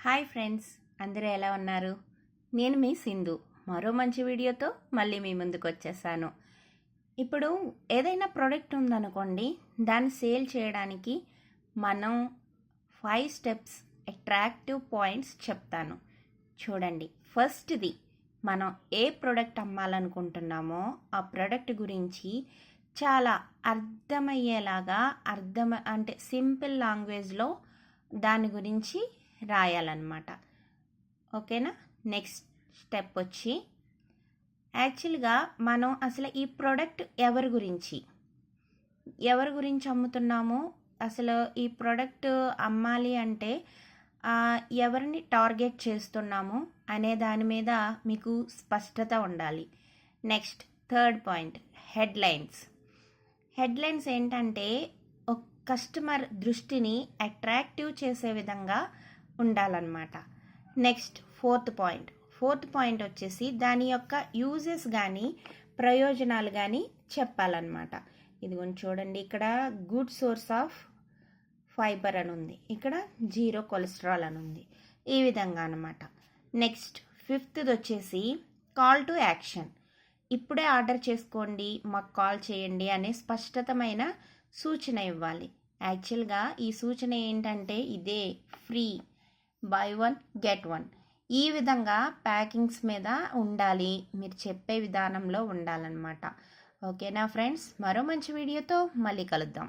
Hi friends, అందరూ ఎలా ఉన్నారు? నేను మీ సింధు మరో మంచి వీడియోతో మళ్ళీ మీ ముందుకు వచ్చేసాను. ఇప్పుడు ఏదైనా ప్రోడక్ట్ ఉందనుకోండి, దాన్ని సేల్ చేయడానికి మనం 5 స్టెప్స్ అట్రాక్టివ్ పాయింట్స్ చెప్తాను. చూడండి, ఫస్ట్ది మనం ఏ ప్రోడక్ట్ అమ్మాలనుకుంటున్నామో ఆ ప్రోడక్ట్ గురించి చాలా అర్థమయ్యేలాగా అంటే సింపుల్ లాంగ్వేజ్లో దాని గురించి రాయాలన్నమాట. ఓకేనా? నెక్స్ట్ స్టెప్ వచ్చి యాక్చువల్గా మనం అసలు ఈ ప్రోడక్ట్ ఎవరి గురించి అమ్ముతున్నామో, అసలు ఈ ప్రోడక్ట్ అమ్మాలి అంటే ఎవరిని టార్గెట్ చేస్తున్నాము అనే దాని మీద మీకు స్పష్టత ఉండాలి. నెక్స్ట్ థర్డ్ పాయింట్, హెడ్లైన్స్ ఏంటంటే ఒక కస్టమర్ దృష్టిని అట్రాక్టివ్ చేసే విధంగా ఉండాలన్నమాట. నెక్స్ట్ ఫోర్త్ పాయింట్ వచ్చేసి దాని యొక్క యూజెస్ కానీ ప్రయోజనాలు కానీ చెప్పాలన్నమాట. ఇదిగోండి చూడండి, ఇక్కడ గుడ్ సోర్స్ ఆఫ్ ఫైబర్ అని ఉంది, ఇక్కడ 0 కొలెస్ట్రాల్ అని ఉంది, ఈ విధంగా అనమాట. నెక్స్ట్ ఫిఫ్త్ది వచ్చేసి కాల్ టు యాక్షన్. ఇప్పుడే ఆర్డర్ చేసుకోండి, మాకు కాల్ చేయండి అనే స్పష్టతమైన సూచన ఇవ్వాలి. యాక్చువల్గా ఈ సూచన ఏంటంటే ఇదే, ఫ్రీ, బై 1 గెట్ 1, ఈ విధంగా ప్యాకింగ్స్ మీద ఉండాలి, మీరు చెప్పే విధానంలో ఉండాలన్నమాట. ఓకేనా ఫ్రెండ్స్, మరో మంచి వీడియోతో మళ్ళీ కలుద్దాం.